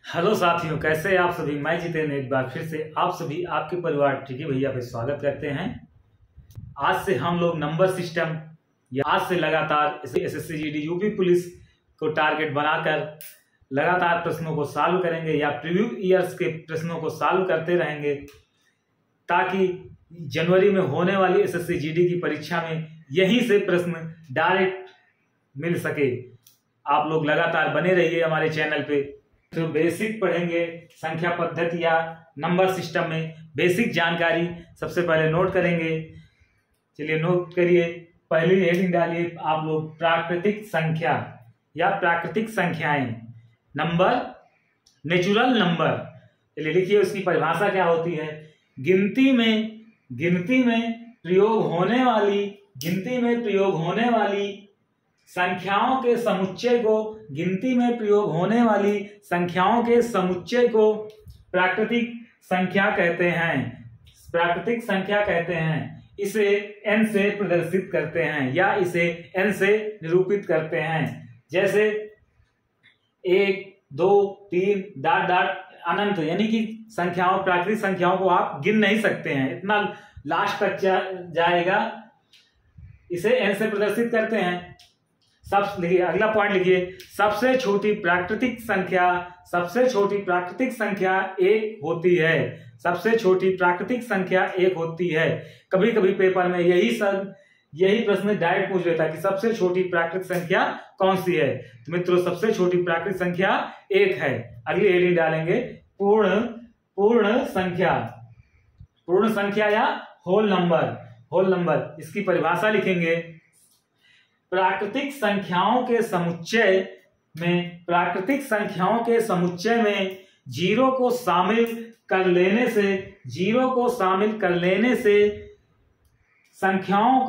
Hello साथियों, कैसे हैं आप सभी। मैं जितेंद्र एक बार फिर से आप सभी आपके परिवार टिकी भैया पे स्वागत करते हैं। आज से हम लोग नंबर सिस्टम या आज से लगातार एसएससी जीडी यूपी पुलिस को टारगेट बनाकर लगातार प्रश्नों को सॉल्व करेंगे या प्रीवियस ईयर्स के प्रश्नों को सॉल्व करते रहेंगे, ताकि जनवरी में होने वाली एसएससी जीडी की परीक्षा में यहीं से प्रश्न डायरेक्ट मिल सके। आप लोग लगातार बने रहिए हमारे चैनल पे। तो बेसिक पढ़ेंगे संख्या पद्धति या नंबर सिस्टम में बेसिक जानकारी सबसे पहले नोट करेंगे। चलिए नोट करिए, पहली हेडिंग डालिए आप लोग प्राकृतिक संख्या या प्राकृतिक संख्याएं, नंबर, नेचुरल नंबर। चलिए लिखिए उसकी परिभाषा क्या होती है। गिनती में प्रयोग होने वाली संख्याओं के समुच्चय को प्राकृतिक संख्या कहते हैं। इसे n से प्रदर्शित करते हैं या इसे n से निरूपित करते हैं। जैसे 1, 2, 3 डॉट अनंत, यानी कि प्राकृतिक संख्याओं को आप गिन नहीं सकते हैं, इतना लास्ट तक जाएगा, इसे n से प्रदर्शित करते हैं। लिखिए अगला पॉइंट लिखिए, सबसे छोटी प्राकृतिक संख्या एक होती है। कभी कभी पेपर में यही प्रश्न डायरेक्ट पूछ लेता है कि सबसे छोटी प्राकृतिक संख्या कौन सी है। तो मित्रों, सबसे छोटी प्राकृतिक संख्या एक है। अगली हेडिंग डालेंगे पूर्ण संख्या या होल नंबर। इसकी परिभाषा लिखेंगे। प्राकृतिक संख्याओं के समुच्चय में जीरो को शामिल कर लेने से संख्याओं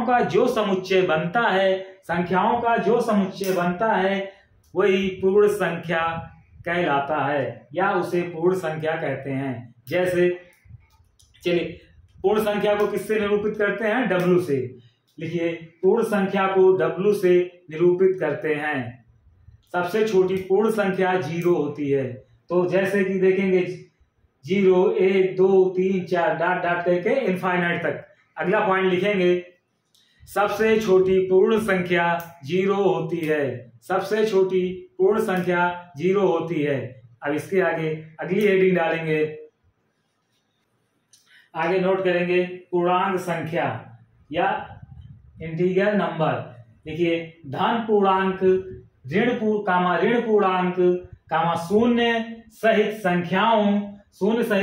का जो समुच्चय बनता है वही पूर्ण संख्या कहलाता है या उसे पूर्ण संख्या कहते हैं। जैसे चलिए पूर्ण संख्या को किससे निरूपित करते हैं? W से। लिखिए पूर्ण संख्या को W से निरूपित करते हैं। सबसे छोटी पूर्ण संख्या 0 होती है। तो जैसे कि देखेंगे 0, 1, 2, 3, 4 डॉट करके इनफाइनाइट तक। अगला पॉइंट लिखेंगे, सबसे छोटी पूर्ण संख्या 0 होती है। अब इसके आगे अगली हेडिंग डालेंगे, आगे नोट करेंगे पूर्णांक संख्या या इंटीजर नंबर। देखिए धन पूर्णांक, ऋण पूर्णांक, शून्य सहित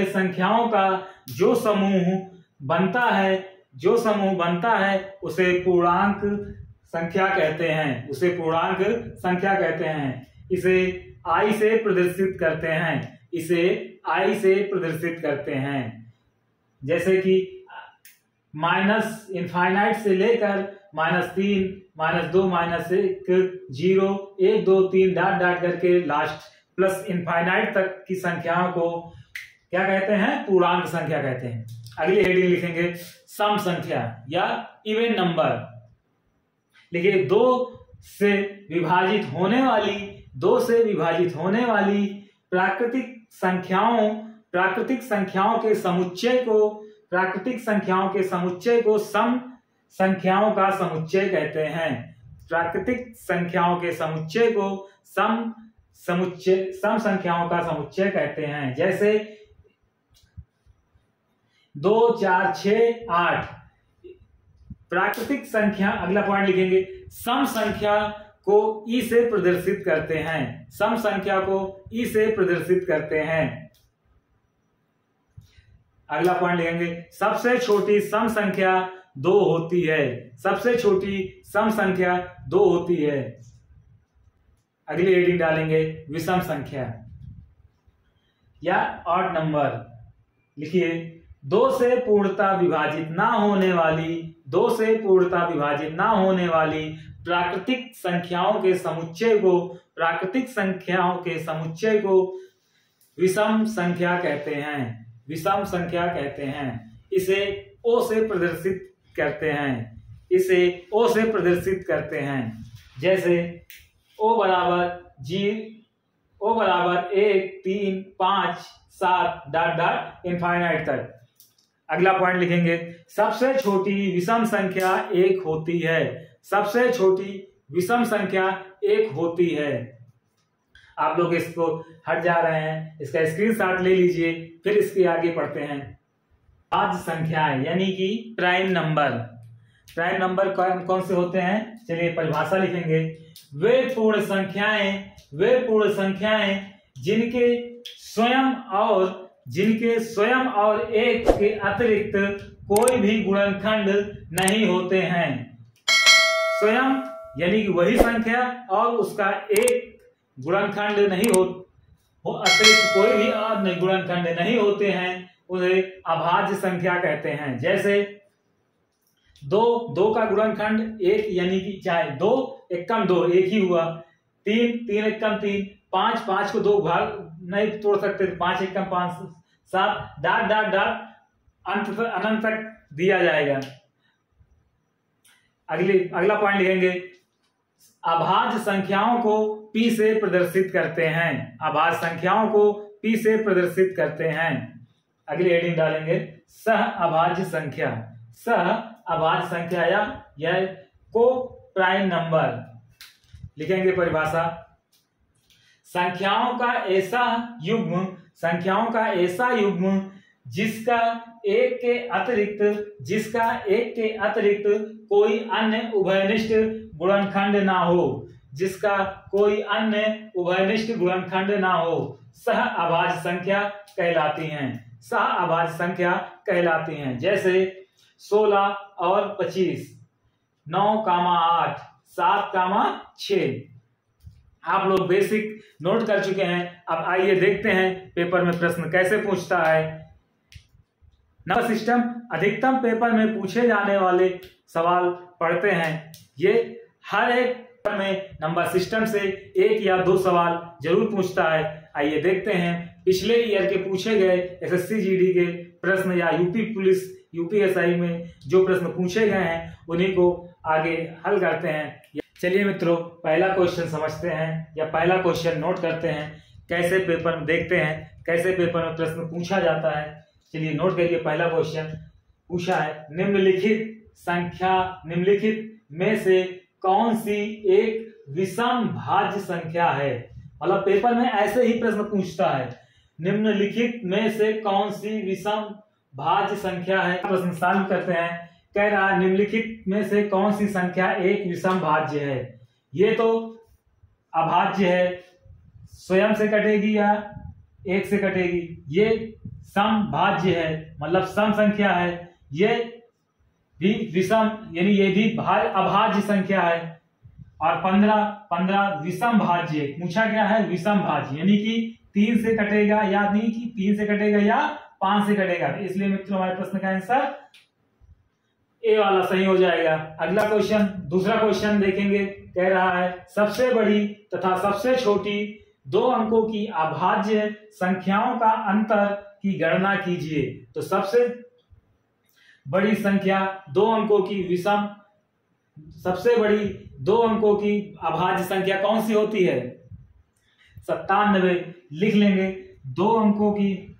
संख्याओं का जो समूह बनता है उसे पूर्णांक संख्या कहते हैं। इसे I से प्रदर्शित करते हैं। जैसे कि माइनस इनफाइनाइट से लेकर -3, -2, -1, 0, 1, 2, 3 डॉट करके लास्ट प्लस इनफाइनाइट तक की संख्याओं को क्या कहते हैं? पूर्णांक संख्या कहते हैं। अगली हेडिंग लिखेंगे सम संख्या या इवन नंबर। लिखिए दो से विभाजित होने वाली प्राकृतिक संख्याओं के समुच्चय को सम संख्याओं का समुच्चय कहते हैं। प्राकृतिक संख्याओं के समुच्चय को सम संख्याओं का समुच्चय कहते हैं। जैसे 2, 4, 6, 8 प्राकृतिक संख्या। अगला पॉइंट लिखेंगे, सम संख्या को ई से प्रदर्शित करते हैं। अगला पॉइंट लिखेंगे, सबसे छोटी सम संख्या 2 होती है। अगली हेडिंग डालेंगे विषम संख्या या ऑड नंबर। लिखिए 2 से पूर्णता विभाजित ना होने वाली प्राकृतिक संख्याओं के समुच्चय को विषम संख्या कहते हैं। इसे O से प्रदर्शित करते हैं। जैसे O बराबर ओ बराबर 1, 3, 5, 7 डॉट डॉट इनफाइनाइट तक। अगला पॉइंट लिखेंगे, सबसे छोटी विषम संख्या 1 होती है। सबसे छोटी विषम संख्या 1 होती है। आप लोग इसको हट जा रहे हैं, इसका स्क्रीनशॉट ले लीजिए, फिर इसके आगे पढ़ते हैं। आज संख्याएं यानी कि प्राइम नंबर। प्राइम नंबर कौन से होते हैं, चलिए परिभाषा लिखेंगे। वे पूर्ण संख्याएं जिनके स्वयं और एक के अतिरिक्त कोई भी गुणनखंड नहीं होते हैं। स्वयं यानी कि वही संख्या और उसका एक गुणनखंड नहीं हो, अतिरिक्त कोई भी अन्य गुणनखंड नहीं होते हैं, उन्हें अभाज्य संख्या कहते हैं। जैसे 2 का गुणनखंड 1 यानी कि चाहे 2 एकम 2 एक ही हुआ, 3 एकम 3, 5 को 2 भाग नहीं तोड़ सकते, 5 एकम 5, 7 डॉट डॉट डॉट अनंत तक दिया जाएगा। अगला पॉइंट लिखेंगे, अभाज्य संख्याओं को P से प्रदर्शित करते हैं। अभाज्य संख्याओं को P से प्रदर्शित करते हैं। अगली हेडिंग डालेंगे, सह अभाज्य संख्या। सह अभाज्य संख्या या को प्राइम नंबर। लिखेंगे परिभाषा, संख्याओं का ऐसा युग्म जिसका एक के अतिरिक्त कोई अन्य उभयनिष्ठ गुणनखंड ना हो। जिसका कोई अन्य उभयनिष्ठ गुणनखंड ना हो, सह अभाज्य संख्या कहलाती हैं। सह अभाज्य संख्या कहलाती हैं। जैसे 16 और 25, 9, 8, 7, 6। आप लोग बेसिक नोट कर चुके हैं। अब आइए देखते हैं पेपर में प्रश्न कैसे पूछता है। नंबर सिस्टम अधिकतम पेपर में पूछे जाने वाले सवाल पढ़ते हैं। ये हर एक में नंबर सिस्टम से 1 या 2 सवाल जरूर पूछता है। आइए देखते हैं पिछले ईयर के पूछे गए एसएससी जीडी के प्रश्न या यूपी पुलिस यूपीएसआई में जो प्रश्न पूछे गए हैं उन्हीं को आगे हल करते हैं। चलिए मित्रों, पहला क्वेश्चन समझते हैं या पहला क्वेश्चन नोट करते हैं। कैसे पेपर में देखते हैं, कैसे पेपर में प्रश्न पूछा जाता है। चलिए नोट करिए, पहला क्वेश्चन पूछा है, निम्नलिखित में से कौन सी एक विषम भाज्य संख्या है। मतलब पेपर में ऐसे ही प्रश्न पूछता है, निम्नलिखित में से कौन सी विषम भाज्य संख्या है। प्रश्न सॉल्व करते हैं। कह रहा है निम्नलिखित में से कौन सी संख्या एक विषम भाज्य है। ये तो अभाज्य है, स्वयं से कटेगी या एक से कटेगी। ये समभाज्य है, मतलब सम संख्या है। ये भी विषम यानी ये भी अभाज्य संख्या है। और 15 विषम भाज्य पूछा गया है, विषम भाज्य यानी कि 3 से कटेगा या नहीं कि 3 से कटेगा या 5 से कटेगा। इसलिए मित्रों हमारे प्रश्न का आंसर ए वाला सही हो जाएगा। अगला क्वेश्चन, दूसरा क्वेश्चन देखेंगे। कह रहा है सबसे बड़ी तथा सबसे छोटी 2 अंकों की अभाज्य संख्याओं का अंतर की गणना कीजिए। तो सबसे बड़ी संख्या 2 अंकों की विषम, सबसे बड़ी 2 अंकों की अभाज्य संख्या कौन सी होती है? 97 लिख लेंगे। 2 अंकों की,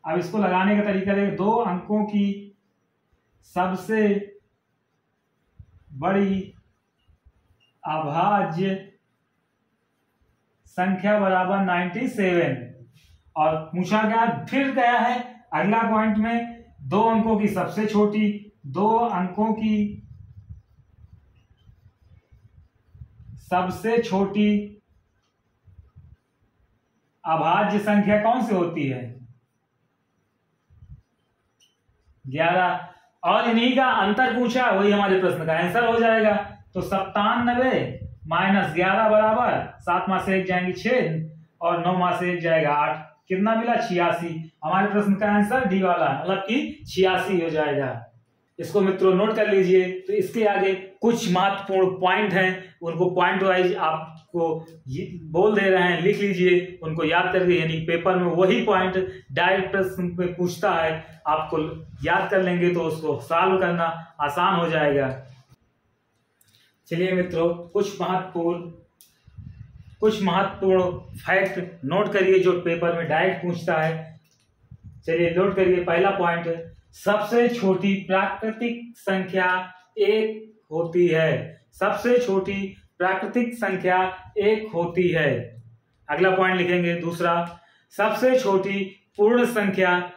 अब इसको लगाने का तरीका देखें। 2 अंकों की सबसे बड़ी अभाज्य संख्या बराबर 97। और पूछा गया, फिर गया है अगला पॉइंट में 2 अंकों की सबसे छोटी, 2 अंकों की सबसे छोटी अभाज्य संख्या कौन सी होती है? 11। और इन्हीं का अंतर पूछा, वही हमारे प्रश्न का आंसर हो जाएगा। तो 97 माइनस 11 बराबर 7 माह से 1 जाएंगे 6 और 9 माह से 1 जाएगा 8। कितना मिला? 86। हमारे प्रश्न का आंसर डी वाला, मतलब कि 86 हो जाएगा। इसको मित्रों नोट कर लीजिए। तो इसके आगे कुछ महत्वपूर्ण पॉइंट हैं, उनको पॉइंट वाइज आपको बोल दे रहे हैं, लिख लीजिए उनको याद करके। यानी पेपर में वही पॉइंट डायरेक्ट प्रश्न पे पूछता है, आपको याद कर लेंगे तो उसको सॉल्व करना आसान हो जाएगा। चलिए मित्रों, कुछ महत्वपूर्ण कुछ महत्वपूर्ण फैक्ट नोट करिए जो पेपर में डायरेक्ट पूछता है। चलिए नोट करिए। पहला पॉइंट, सबसे छोटी प्राकृतिक संख्या 1 होती है। सबसे छोटी प्राकृतिक संख्या 1 होती है। अगला पॉइंट लिखेंगे दूसरा, सबसे छोटी पूर्ण संख्या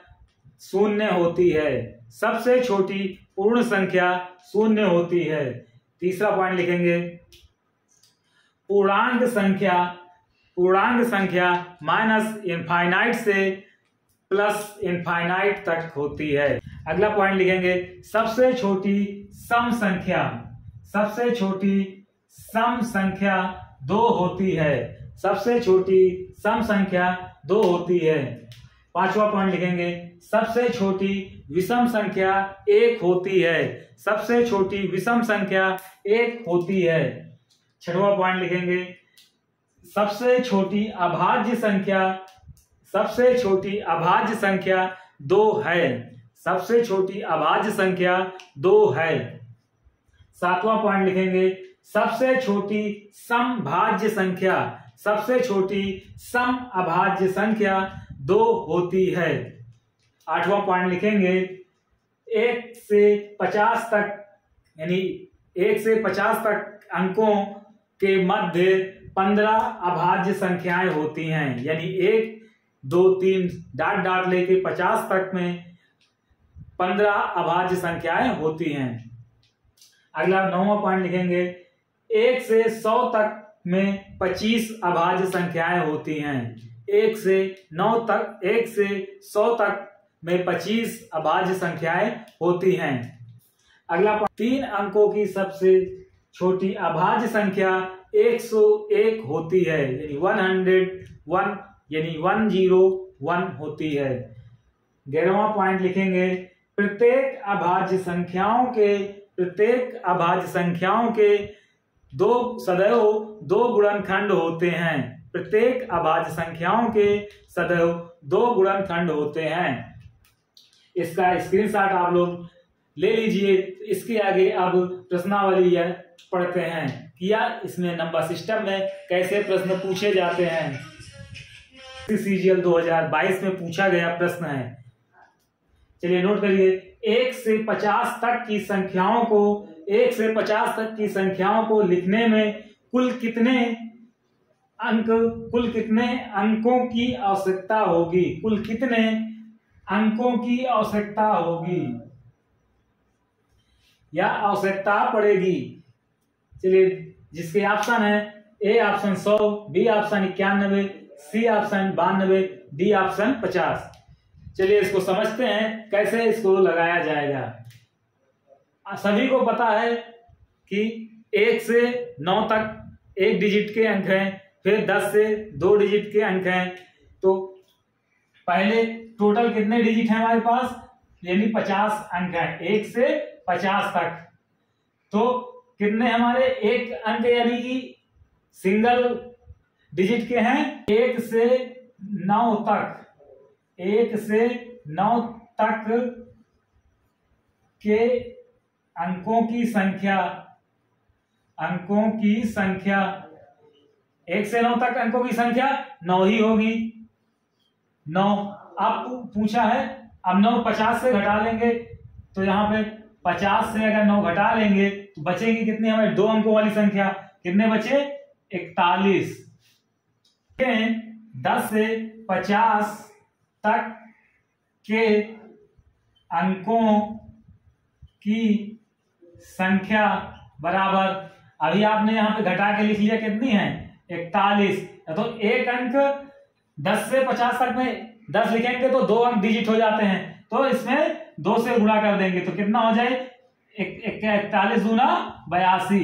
0 होती है। सबसे छोटी पूर्ण संख्या 0 होती है। तीसरा पॉइंट लिखेंगे, पूर्णांक संख्या माइनस इनफाइनाइट से प्लस इनफाइनाइट तक होती है। अगला पॉइंट लिखेंगे, सबसे छोटी सम संख्या 2 होती है। सबसे छोटी सम संख्या 2 होती है। पांचवा पॉइंट लिखेंगे, सबसे छोटी विषम संख्या 1 होती है। सबसे छोटी विषम संख्या 1 होती है। छठवां पॉइंट लिखेंगे, सबसे छोटी अभाज्य संख्या 2 है। सबसे छोटी अभाज्य संख्या 2 है। सातवां पॉइंट लिखेंगे, सबसे छोटी समभाज्य संख्या 2 होती है। आठवां पॉइंट लिखेंगे, 1 से 50 तक यानी 1 से 50 तक अंकों के मध्य 15 अभाज्य संख्याएं होती हैं। यानी 1, 2, 3 डाट लेके 50 तक में 15 अभाज्य संख्याएं होती हैं। अगला 9वां पॉइंट लिखेंगे, 1 से 100 तक में 25 अभाज्य संख्याएं होती हैं। 1 से 100 तक में 25 अभाज्य संख्याएं होती हैं। अगला 3 अंकों की सबसे छोटी अभाज्य संख्या 101 होती है। यानी 101 यानी 101 होती है। 11वां पॉइंट लिखेंगे, प्रत्येक अभाज्य संख्याओं के सदैव 2 गुणनखंड होते हैं। प्रत्येक अभाज्य संख्याओं के सदैव 2 गुणनखंड होते हैं। इसका स्क्रीनशॉट आप लोग ले लीजिए। इसके आगे अब प्रश्नावली पढ़ते हैं कि यार इसमें नंबर सिस्टम में कैसे प्रश्न पूछे जाते हैं। सीजीएल 2022 में पूछा गया प्रश्न है। चलिए नोट करिए, 1 से 50 तक की संख्याओं को लिखने में कुल कितने अंकों की आवश्यकता होगी? कुल कितने अंकों की आवश्यकता होगी या आवश्यकता पड़ेगी? चलिए जिसके ऑप्शन है, A option 100, B option 91, C option 92, D option 50। चलिए इसको समझते हैं कैसे इसको लगाया जाएगा। सभी को पता है कि 1 से 9 तक 1 डिजिट के अंक हैं, फिर 10 से 2 डिजिट के अंक हैं। तो पहले टोटल कितने डिजिट हैं हमारे पास? यानी 50 अंक हैं 1 से 50 तक। तो कितने हमारे एक अंक यानी कि सिंगल डिजिट के हैं 1 से 9 तक। 1 से 9 तक के अंकों की संख्या 1 से 9 तक अंकों की संख्या 9 ही होगी। 9 अब पूछा है, अब 9 50 से घटा लेंगे तो यहाँ पे 50 से अगर 9 घटा लेंगे तो बचेगी कितनी हमें 2 अंकों वाली संख्या। कितने बचे? 41। 10 से 50 तक के अंकों की संख्या बराबर, अभी आपने यहाँ पे घटा के लिख लिया कितनी है 41। तो एक अंक 10 से 50 तक में 10 लिखेंगे तो 2 अंक डिजिट हो जाते हैं, तो इसमें 2 से गुणा कर देंगे तो कितना हो जाए 41 दूना 82।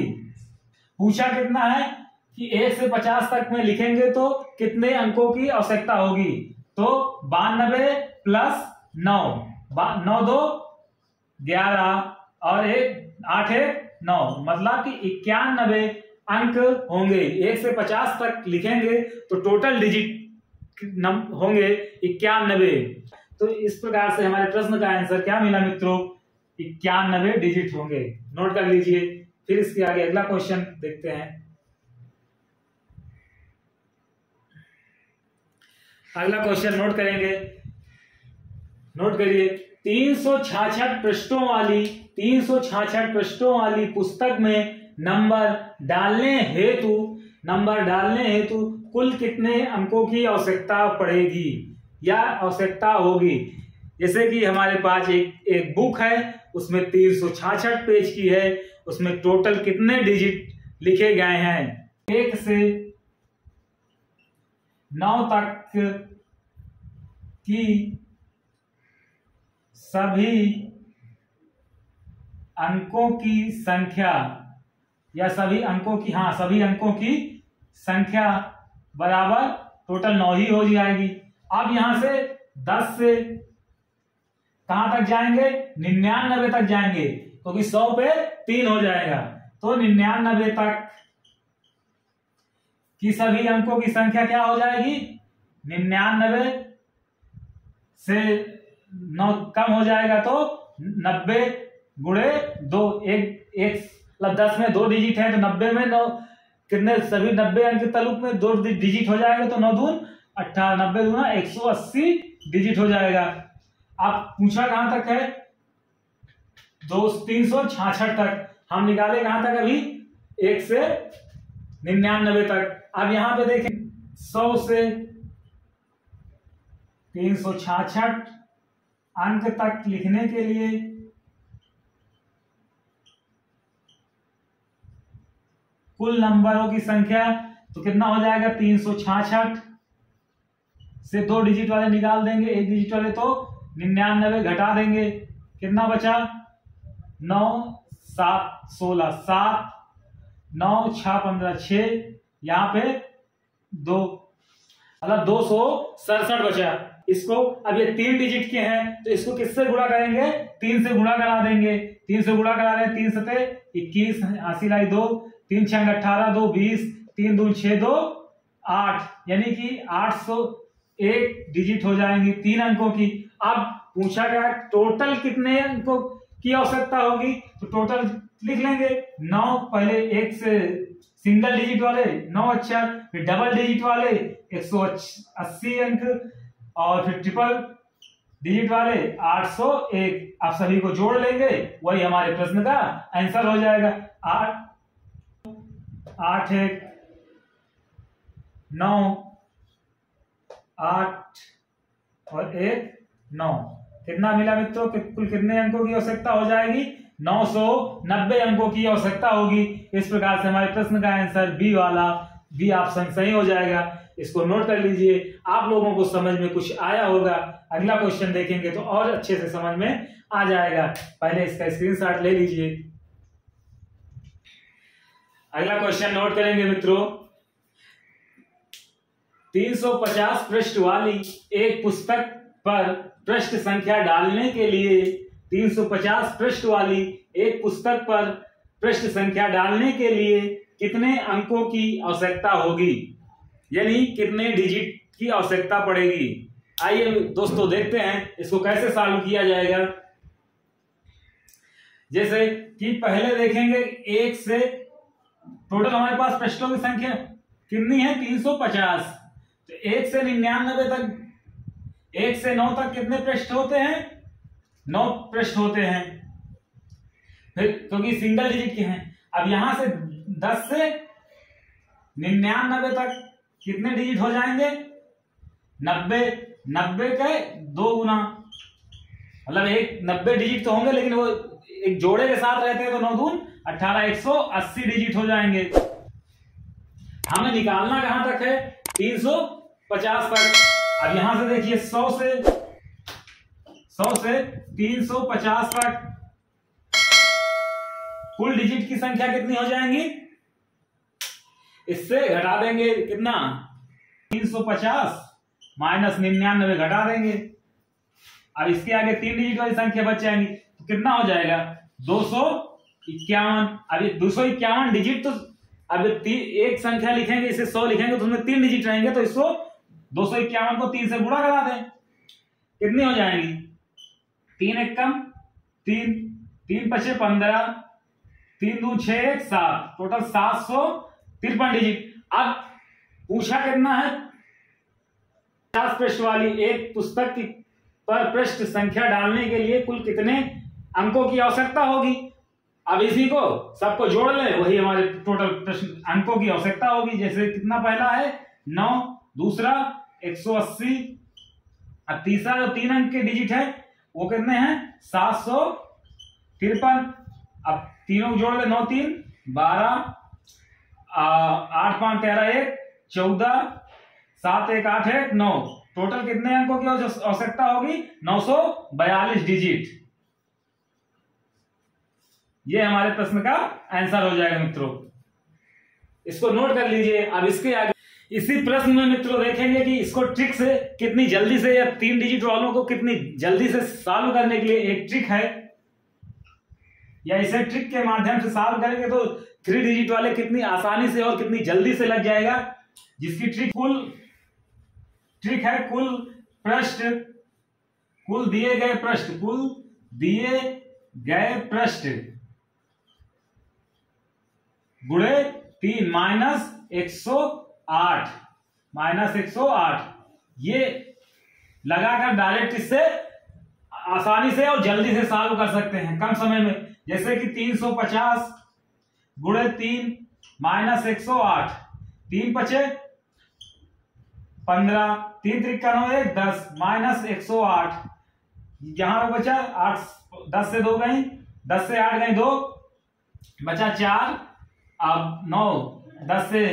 पूछा कितना है कि 1 से 50 तक में लिखेंगे तो कितने अंकों की आवश्यकता होगी? तो 92 प्लस 9, 9 2 11 और 8 1 9, मतलब कि 91 अंक होंगे। 1 से 50 तक लिखेंगे तो टोटल डिजिट होंगे 91। तो इस प्रकार से हमारे प्रश्न का आंसर क्या मिला मित्रों? 91 डिजिट होंगे। नोट कर लीजिए। फिर इसके आगे अगला क्वेश्चन देखते हैं। अगला क्वेश्चन नोट करेंगे, नोट करिए। 366 पृष्ठों वाली पुस्तक में नंबर डालने हेतु कुल कितने अंकों की आवश्यकता पड़ेगी या आवश्यकता होगी। जैसे कि हमारे पास एक बुक है, उसमें 366 पेज की है, उसमें टोटल कितने डिजिट लिखे गए हैं। 1 से 9 तक की सभी अंकों की संख्या या सभी अंकों की संख्या बराबर टोटल 9 ही हो जाएगी। अब यहां से 10 से कहां तक जाएंगे, 99 तक जाएंगे, क्योंकि 100 पे 3 हो जाएगा। तो 99 तक की सभी अंकों की संख्या क्या हो जाएगी, 99 से 9 कम हो जाएगा तो 90 गुणे 2, एक 10 में 2 डिजिट है तो 90 में 9 कितने, सभी 90 अंक के ताल्लुक में 2 डिजिट हो जाएगा तो 9 दून 18, 90 दूना 180 डिजिट हो जाएगा। आप पूछा कहां तक है, 366 तक। हम निकाले कहां तक अभी, 1 से 99 तक। अब यहां पे देखें 100 से 366 अंक तक लिखने के लिए कुल नंबरों की संख्या तो कितना हो जाएगा, 366 से 2 डिजिट वाले निकाल देंगे, 1 डिजिट वाले तो 99 घटा देंगे, कितना बचा, 9 7 16 7 9 6 15 6, यहां पे 2 मतलब 267 बचा। इसको अब ये 3 डिजिट के हैं तो इसको किससे गुणा करेंगे, 3 से गुणा करा देंगे। 3 से गुणा करा दें, 3 सते 21, 80 लाई 2, 3 6 18, 2 20, 3 दून 6 2 8, यानी कि 801 डिजिट हो जाएंगी 3 अंकों की। अब पूछा गया टोटल कितने अंकों की आवश्यकता होगी, तो टोटल लिख लेंगे। 9 पहले 1 से सिंगल डिजिट वाले 9 अक्षर, फिर डबल डिजिट वाले 180 अंक, और फिर ट्रिपल डिजिट वाले 801। आप सभी को जोड़ लेंगे, वही हमारे प्रश्न का आंसर हो जाएगा। 8 1 9 8 और 1 9, कितना मिला मित्रों, कुल कितने अंकों की आवश्यकता हो जाएगी, 990 अंकों की आवश्यकता होगी। इस प्रकार से हमारे प्रश्न का आंसर बी वाला, बी ऑप्शन सही हो जाएगा। इसको नोट कर लीजिए, आप लोगों को समझ में कुछ आया होगा। अगला क्वेश्चन देखेंगे तो और अच्छे से समझ में आ जाएगा। पहले इसका स्क्रीनशॉट ले लीजिए। अगला क्वेश्चन नोट करेंगे मित्रों, 350 पृष्ठ वाली एक पुस्तक पर पृष्ठ संख्या डालने के लिए 350 पृष्ठ वाली एक पुस्तक पर पृष्ठ संख्या डालने के लिए कितने अंकों की आवश्यकता होगी, यानी कितने डिजिट की आवश्यकता पड़ेगी। आइए दोस्तों देखते हैं इसको कैसे सॉल्व किया जाएगा। जैसे कि पहले देखेंगे 1 से टोटल हमारे पास पृष्ठों की संख्या कितनी है, 350। तो 1 से 99 तक, 1 से 9 तक कितने पृष्ठ होते हैं, 9 पृष्ठ होते हैं, फिर क्योंकि सिंगल डिजिट के हैं। अब यहां से 10 से 99 तक कितने डिजिट हो जाएंगे, 90 के 2 गुना, मतलब 90 डिजिट तो होंगे, लेकिन वो एक जोड़े के साथ रहते हैं तो 9 दून 18, 180 डिजिट हो जाएंगे। हमें निकालना कहां तक है, 350 तक। अब यहां से देखिए 100 से 350 तक कुल डिजिट की संख्या कितनी हो जाएंगी, इससे घटा देंगे कितना, 350 माइनस 99 घटा देंगे। अब इसके आगे 3 डिजिट वाली संख्या बच जाएंगी तो कितना हो जाएगा, 251। अब ये 251 डिजिट, तो अब एक संख्या लिखेंगे, इसे 100 लिखेंगे तो उसमें 3 डिजिट रहेंगे, तो इसको 251 को 3 से गुणा करा दें, कितनी हो जाएंगी, 3 1 कम 3, 3 5 15, 3 2 6 1 7, टोटल 753 डिजिट। अब पूछा कितना है, 50 पृष्ठ वाली एक पुस्तक की पर पृष्ठ संख्या डालने के लिए कुल कितने अंकों की आवश्यकता होगी। अब इसी को सबको जोड़ ले, वही हमारे टोटल प्रश्न अंकों की आवश्यकता होगी। जैसे कितना पहला है 9, दूसरा 180, अब तीसरा जो 3 अंक के डिजिट है वो कितने हैं 753। अब तीनों जोड़ ले, 9 3 12, 8 5 13 1 14, 7 1 8 1 9, टोटल कितने अंकों की आवश्यकता होगी 942 डिजिट। ये हमारे प्रश्न का आंसर हो जाएगा मित्रों, इसको नोट कर लीजिए। अब इसके आगे इसी प्रश्न में मित्रों देखेंगे कि इसको ट्रिक से कितनी जल्दी से, या 3 डिजिट वालों को कितनी जल्दी से सॉल्व करने के लिए एक ट्रिक है, या इसे ट्रिक के माध्यम से सॉल्व करेंगे तो 3 डिजिट वाले कितनी आसानी से और कितनी जल्दी से लग जाएगा। जिसकी ट्रिक है कुल दिए गए पृष्ठ गुणे 3 -108 ये लगाकर डायरेक्ट इससे आसानी से और जल्दी से सॉल्व कर सकते हैं कम समय में। जैसे कि 350 गुणे 3 -108, 3 5 15, 3 3 9 10 -108, यहां पे बचा 8, 10 से 2 गई, 10 से 8 गई 2, बचा 4, अब 9, 10 से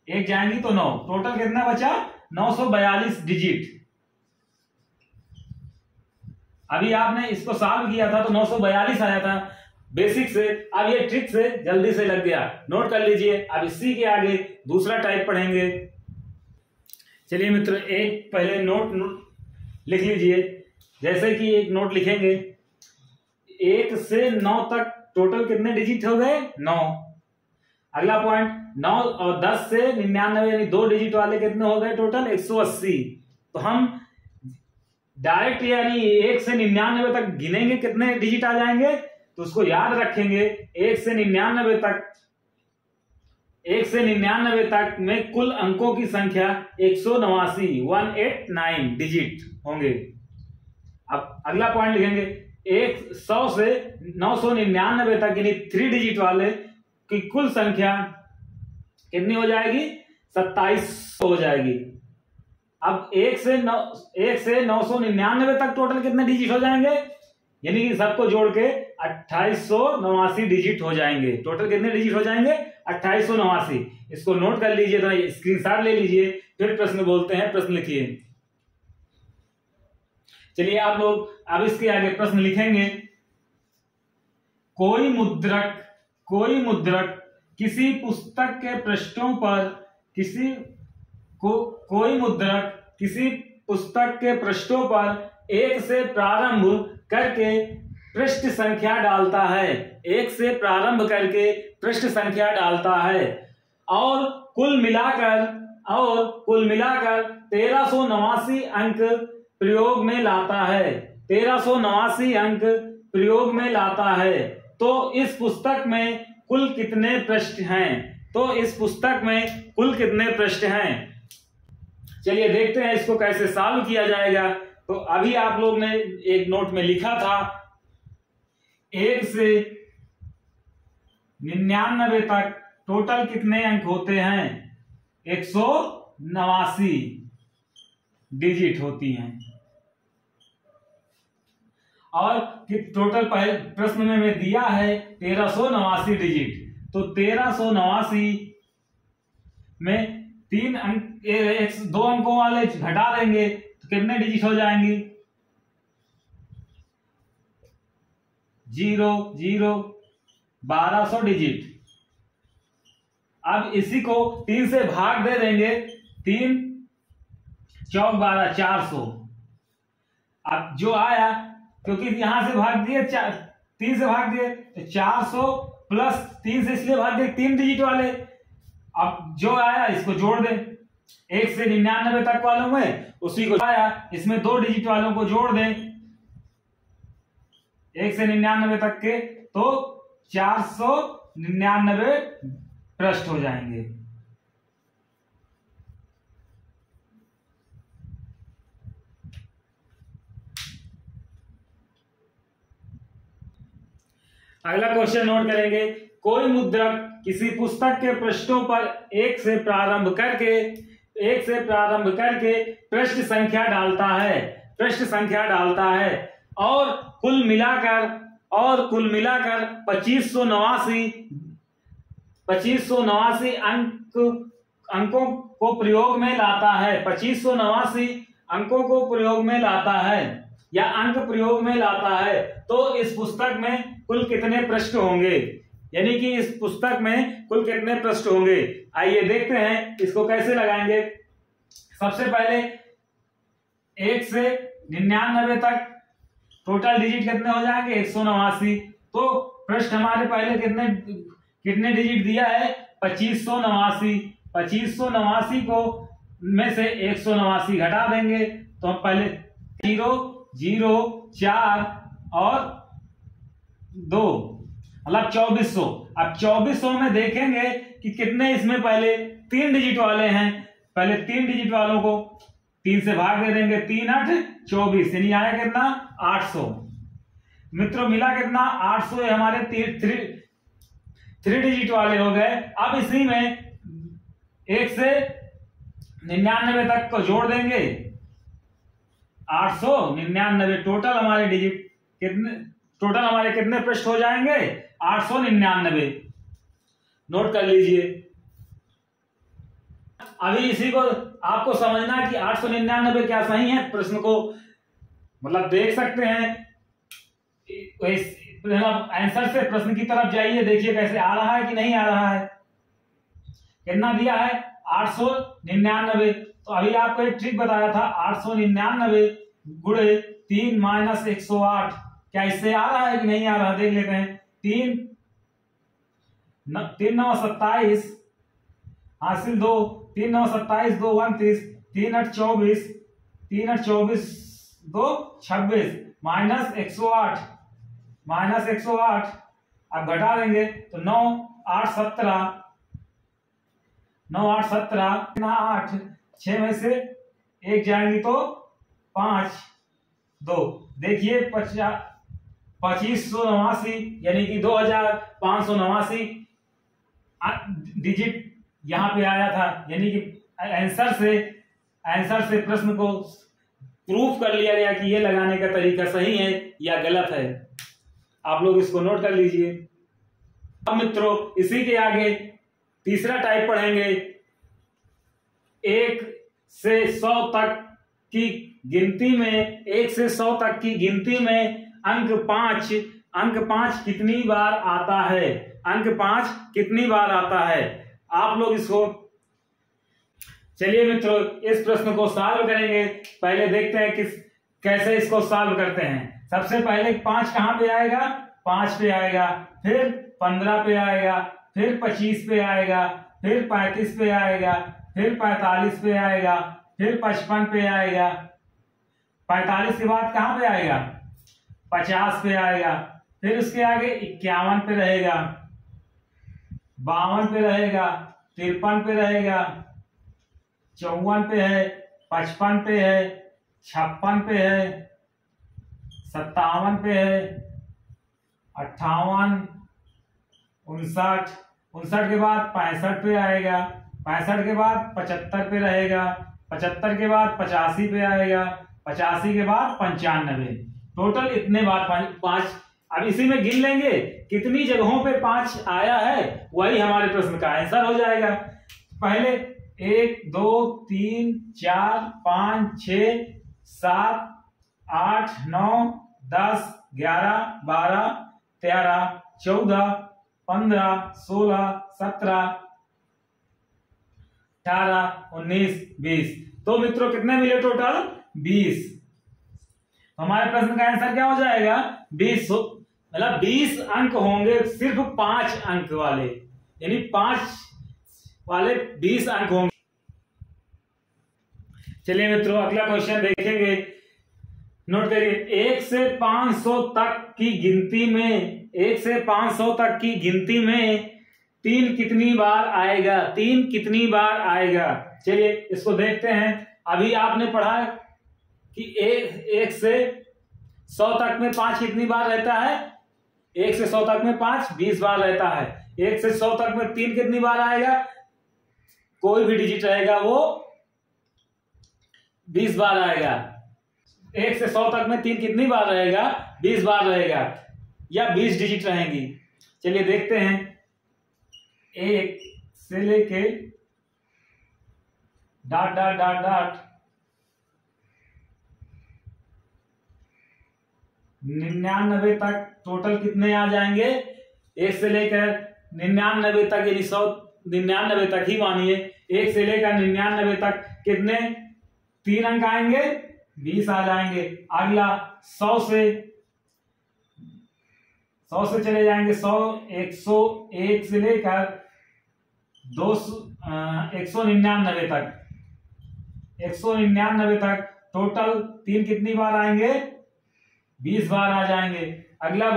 1 जाएंगी तो 9, टोटल कितना बचा 942 डिजिट। अभी आपने इसको सॉल्व किया था तो 942 आया था बेसिक से, अब ये ट्रिक से जल्दी से लग गया, नोट कर लीजिए। अब इसी के आगे दूसरा टाइप पढ़ेंगे। चलिए मित्र, एक पहले नोट लिख लीजिए। जैसे कि एक नोट लिखेंगे, 1 से 9 तक टोटल कितने डिजिट हो गए 9। अगला पॉइंट 9 और 10 से 99 यानी 2 डिजिट वाले कितने हो गए टोटल 180। तो हम डायरेक्ट यानी 1 से 99 तक गिनेंगे कितने डिजिट आ जाएंगे, तो उसको याद रखेंगे 1 से 99 तक में कुल अंकों की संख्या 189 डिजिट होंगे। अब अगला पॉइंट लिखेंगे 100 से 999 तक यानी 3 डिजिट वाले की कुल संख्या कितनी हो जाएगी 27 हो जाएगी। अब 1 से 999 तक टोटल कितने डिजिट हो जाएंगे, यानी कि सबको जोड़ के 2889 डिजिट हो जाएंगे। टोटल कितने डिजिट हो जाएंगे 2889। इसको नोट कर लीजिए, तो स्क्रीनशॉट ले लीजिए, फिर प्रश्न बोलते हैं। प्रश्न लिखिए। चलिए आप लोग अब इसके आगे प्रश्न लिखेंगे। कोई मुद्रक किसी पुस्तक के पृष्ठों पर कोई मुद्रक किसी पुस्तक के पृष्ठों पर 1 से प्रारंभ करके पृष्ठ संख्या डालता है। 1 से प्रारंभ करके पृष्ठ संख्या डालता है और कुल मिलाकर 1389 अंक प्रयोग में लाता है। 1389 अंक प्रयोग में लाता है। तो इस पुस्तक में कुल कितने पृष्ठ हैं? चलिए देखते हैं इसको कैसे सॉल्व किया जाएगा। तो अभी आप लोग ने एक नोट में लिखा था 1 से 99 तक टोटल कितने अंक होते हैं 189 डिजिट होती हैं। और टोटल पहले प्रश्न में दिया है 1389 डिजिट। तो 1389 में 3 अंक 2 अंकों वाले घटा देंगे तो कितने डिजिट हो जाएंगी 0 0 1200 डिजिट। अब इसी को 3 से भाग दे देंगे, 3 चौक 12 400। अब जो आया, क्योंकि यहां से भाग दिए 3 से भाग दिए तो 400 प्लस 3 से इसलिए भाग दिए 3 डिजिट वाले। अब जो आया इसको जोड़ दें 1 से 99 तक वालों में, उसी को आया इसमें 2 डिजिट वालों को जोड़ दें 1 से 99 तक के, तो 499 पृष्ठ हो जाएंगे। अगला क्वेश्चन नोट करेंगे, कोई मुद्रक किसी पुस्तक के पृष्ठों पर एक से प्रारंभ करके पृष्ठ संख्या डालता है और कुल मिलाकर 2589 अंकों को प्रयोग में लाता है। 2589 अंकों को प्रयोग में लाता है या अंक प्रयोग में लाता है, तो इस पुस्तक में कुल कितने पृष्ठ होंगे, यानी कि इस पुस्तक में कुल कितने पृष्ठ होंगे। आइए देखते हैं इसको कैसे लगाएंगे। सबसे पहले 1 से 99 तक टोटल डिजिट कितने हो जाएंगे, 189। तो पृष्ठ हमारे पहले कितने डिजिट दिया है, 2589। 2589 को में से 189 घटा देंगे तो हम पहले 0 0 4 और 2 मतलब 2400। अब 2400 में देखेंगे कि कितने इसमें पहले 3 डिजिट वाले हैं। पहले 3 डिजिट वालों को 3 से भाग दे देंगे, 3 8 24, यानी आया कितना 800। मित्रों मिला कितना 800, हमारे 3 डिजिट वाले हो गए। अब इसी में 1 से 99 तक को जोड़ देंगे, 899। टोटल हमारे कितने पृष्ठ हो जाएंगे, 899। नोट कर लीजिए। अभी इसी को आपको समझना है कि 899 क्या सही है। प्रश्न को मतलब देख सकते हैं, आंसर से प्रश्न की तरफ जाइए, देखिए कैसे आ रहा है कि नहीं आ रहा है। कितना दिया है 899। तो अभी आपको एक ट्रिक बताया था, 899 गुणे 3 माइनस 108, क्या इससे आ रहा है कि नहीं आ रहा, देख लेते हैं। 3 9 27 हासिल 2, 3 9 27 2 29, 3 8 24, 3 8 24 2 26 माइनस 108 अब घटा देंगे तो 9 8 17 9 8 17 8 6 में से 1 जाएंगी तो 5 2। देखिए 2589 यानी कि 2589 डिजिट यहां पे आया था, यानी कि आंसर से प्रश्न को प्रूफ कर लिया गया कि ये लगाने का तरीका सही है या गलत है। आप लोग इसको नोट कर लीजिए। अब मित्रों इसी के आगे तीसरा टाइप पढ़ेंगे। 1 से 100 तक की गिनती में अंक 5 कितनी बार आता है, अंक 5 कितनी बार आता है। आप लोग इसको, चलिए मित्रों इस प्रश्न को सॉल्व करेंगे। पहले देखते हैं कैसे इसको सॉल्व करते हैं। सबसे पहले 5 कहां पे आएगा, 5 पे आएगा, फिर 15 पे आएगा, फिर 25 पे आएगा, फिर 35 पे आएगा, फिर 45 पे आएगा, फिर 55 पे आएगा। 45 के बाद कहां पे आएगा, 50 पे आएगा, फिर उसके आगे 51 पे रहेगा, 52 पे रहेगा, 53 पे रहेगा, 54 पे है, 55 पे है, 56 पे है, 57 पे है, 58 59 के बाद 65 पे आएगा, 65 के बाद 75 पे रहेगा, 75 के बाद 85 पे आएगा, 85 के बाद 95। टोटल इतने बार 5। अब इसी में गिन लेंगे कितनी जगहों पे 5 आया है, वही हमारे प्रश्न का आंसर हो जाएगा। पहले 1 2 3 4 5 6 7 8 9 10 11 12 13 14 15 16 17 18 19 20। तो मित्रों कितने मिले टोटल, 20। हमारे प्रश्न का आंसर क्या हो जाएगा, 20। मतलब 20 अंक होंगे, सिर्फ 5 अंक वाले, यानी 5 वाले 20 अंक होंगे। चलिए मित्रों अगला क्वेश्चन देखेंगे। नोट करिए, 1 से 500 तक की गिनती में 1 से 500 तक की गिनती में 3 कितनी बार आएगा, 3 कितनी बार आएगा। चलिए इसको देखते हैं। अभी आपने पढ़ा कि 1 से 100 तक में 5 कितनी बार रहता है, 1 से 100 तक में 5 20 बार रहता है। 1 से 100 तक में 3 कितनी बार आएगा? कोई भी डिजिट रहेगा वो 20 बार आएगा। 1 से 100 तक में 3 कितनी बार रहेगा? 20 बार रहेगा, या 20 डिजिट रहेंगी। चलिए देखते हैं। 1 से लेके डॉट डॉट डॉट डॉट 99 तक टोटल कितने आ जाएंगे? 1 से लेकर 99 तक, यानी 199 तक ही मानिए। 1 से लेकर 99 तक कितने 3 अंक आएंगे? 20 आ जाएंगे। अगला 100 से चले जाएंगे। 100 101 से लेकर 199 तक, 199 तक टोटल 3 कितनी बार आएंगे? 20 बार आ जाएंगे। अगला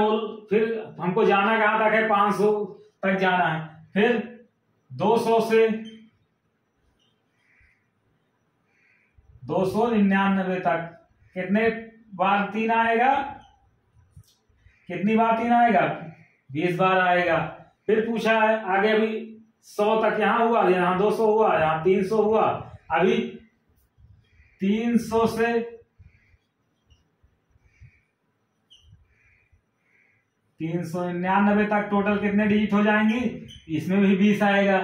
फिर हमको जाना कहां तक है? 500 तक जाना है। फिर 200 से 299 तक कितने बार 3 आएगा? कितनी बार 3 आएगा? 20 बार आएगा। फिर पूछा है आगे, अभी 100 तक यहां हुआ, यहां 200 हुआ, यहां 300 हुआ। अभी 300 से 399 तक टोटल कितने डिजिट हो जाएंगी? इसमें भी 20 आएगा।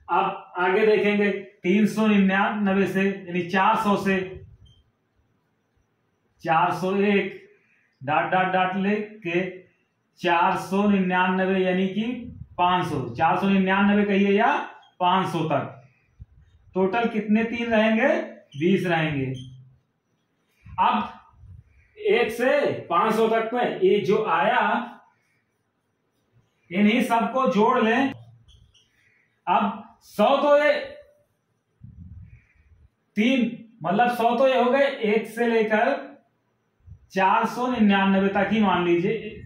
अब आगे देखेंगे 399 से, यानी 400 से 401 डॉट डॉट डॉट लेके 499 यानी कि 500, 499 कहिए या 500 तक टोटल कितने 3 रहेंगे? 20 रहेंगे। अब 1 से 500 तक में ये जो आया, इन्हीं सबको जोड़ लें। अब 100 तो ये 3, मतलब 100 तो ये हो गए 1 से लेकर 499 तक ही मान लीजिए।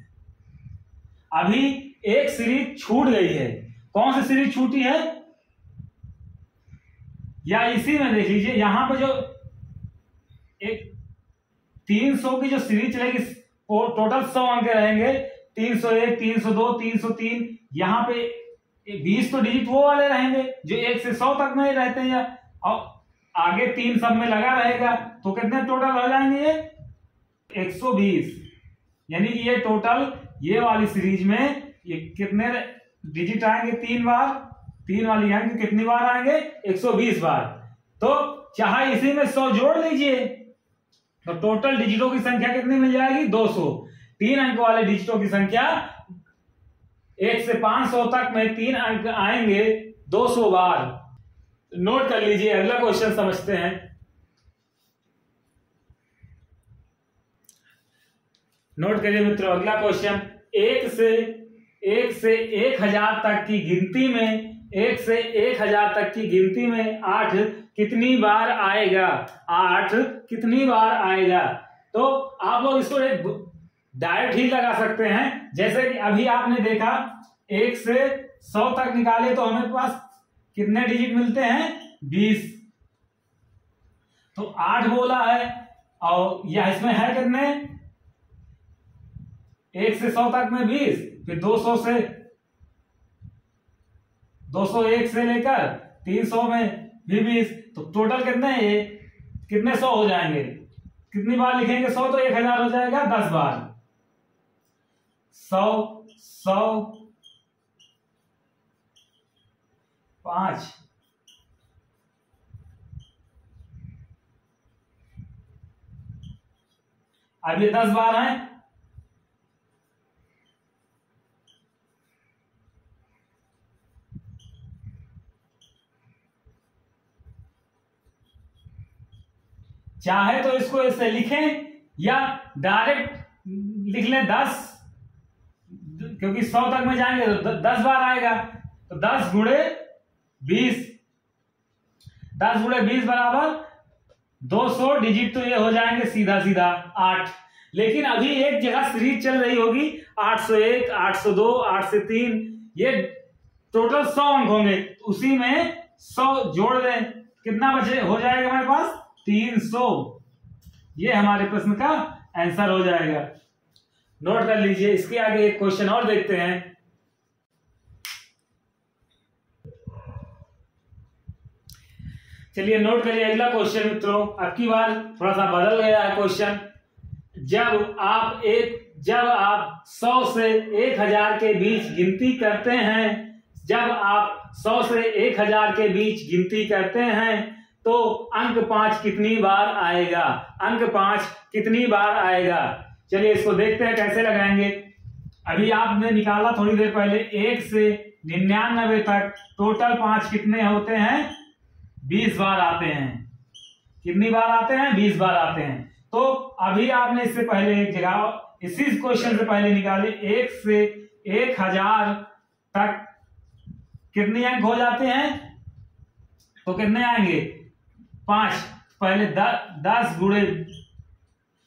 अभी एक सीरीज छूट गई है। कौन सी सीरीज छूटी है? या इसी में देख लीजिए, यहां पे जो एक 300 की जो सीरीज चलेगी, टोटल 100 अंक रहेंगे। 301, 302, 303, यहां पे 20 तो डिजिट वो वाले रहेंगे जो 1 से 100 तक में रहते हैं, और आगे 3 सब में लगा रहेगा। तो कितने टोटल हो जाएंगे? ये 120। यानी कि ये टोटल ये वाली सीरीज में ये कितने डिजिट आएंगे? 3 बार। 3 वाली अंक कितनी बार आएंगे? 120 बार। तो चाहे इसी में 100 जोड़ लीजिए, तो टोटल डिजिटों की संख्या कितनी मिल जाएगी? 200। 3 अंक वाले डिजिटों की संख्या 1 से 500 तक में 3 अंक आएंगे 200 बार। नोट कर लीजिए। अगला क्वेश्चन समझते हैं। नोट करिए मित्रों, अगला क्वेश्चन। 1 से 1000 तक की गिनती में, 1 से 1000 तक की गिनती में 8 कितनी बार आएगा? 8 कितनी बार आएगा? तो आप लोग इसको एक डायरेक्ट ही लगा सकते हैं। जैसे कि अभी आपने देखा 1 से 100 तक निकाले तो हमें पास कितने डिजिट मिलते हैं? 20। तो 8 बोला है, और यह इसमें है कितने? 1 से 100 तक में 20, फिर 201 से लेकर 300 में भी 20, तो टोटल कितने हैं? ये कितने 100 हो जाएंगे? कितनी बार लिखेंगे 100? तो 1000 हो जाएगा 10 बार। 100 5 अब ये 10 बार हैं। चाहे तो इसको ऐसे लिखें या डायरेक्ट लिख लें 10, क्योंकि 100 तक में जाएंगे तो 10 बार आएगा। तो 10 गुणे 20, 10 गुणे 20 बराबर 200 डिजिट। तो ये हो जाएंगे सीधा सीधा 8। लेकिन अभी एक जगह सीरीज चल रही होगी 801, 802, 803, ये टोटल 100 अंक होंगे। उसी में 100 जोड़ दें, कितना बचे हो जाएगा हमारे पास? 300। ये हमारे प्रश्न का आंसर हो जाएगा। नोट कर लीजिए। इसके आगे एक क्वेश्चन और देखते हैं। चलिए नोट करिए अगला क्वेश्चन मित्रों। अब की बार थोड़ा सा बदल गया है क्वेश्चन। जब आप 100 से 1000 के बीच गिनती करते हैं, जब आप 100 से 1000 के बीच गिनती करते हैं तो अंक 5 कितनी बार आएगा? अंक 5 कितनी बार आएगा? चलिए इसको देखते हैं कैसे लगाएंगे। अभी आपने निकाला थोड़ी देर पहले, 1 से 99 तक टोटल 5 कितने होते हैं? 20 बार आते हैं। कितनी बार आते हैं? 20 बार आते हैं। तो अभी आपने इससे पहले एक जगह इसी क्वेश्चन से पहले निकाले, 1 से 1000 तक कितने अंक हो जाते हैं? तो कितने आएंगे? 5। पहले 10 गुणे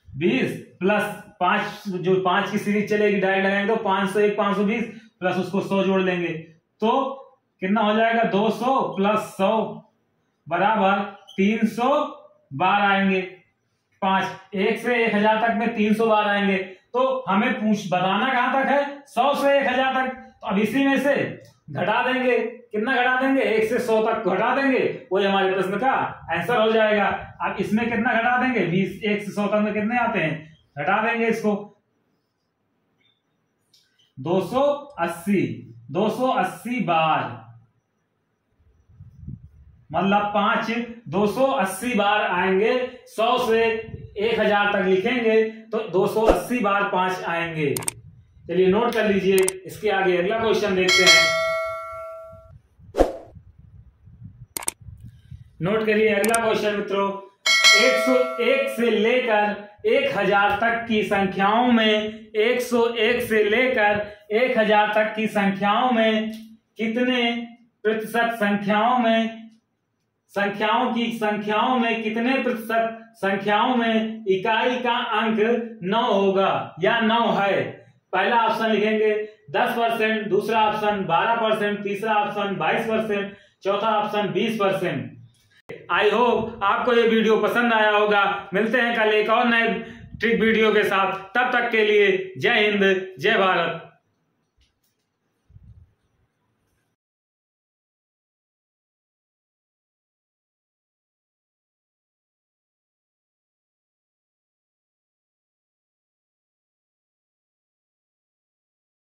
20 प्लस 5, जो 5 की सीरीज चलेगी डायरेक्ट लगाएंगे तो 501 520 प्लस उसको 100 जोड़ लेंगे तो कितना हो जाएगा? 200 प्लस 100 बराबर 300 बार आएंगे। 1 से 1000 तक में 300 बार आएंगे। तो हमें बताना कहां तक है? 100 से 1000 तक। तो अब इसी में से घटा देंगे। कितना घटा देंगे? 1 से 100 तक घटा देंगे, वही हमारे प्रश्न का आंसर हो जाएगा। अब इसमें कितना घटा देंगे? 20। 1 से 100 तक में कितने आते हैं? घटा देंगे इसको 280 बार, मतलब 5 280 बार आएंगे। 100 से 1000 तक लिखेंगे तो 280 बार 5 आएंगे। चलिए नोट कर लीजिए। इसके आगे अगला क्वेश्चन देखते हैं। नोट करिए अगला क्वेश्चन मित्रों। 101 से लेकर 1000 तक की संख्याओं में 101 से लेकर 1000 तक की संख्याओं में कितने प्रतिशत संख्याओं में कितने प्रतिशत संख्याओं में इकाई का अंक 9 होगा या 9 है? पहला ऑप्शन लिखेंगे 10%, दूसरा ऑप्शन 12%, तीसरा ऑप्शन 22%, चौथा ऑप्शन 20%। आई होप आपको ये वीडियो पसंद आया होगा। मिलते हैं कल एक और नए ट्रिक वीडियो के साथ। तब तक के लिए जय हिंद, जय भारत।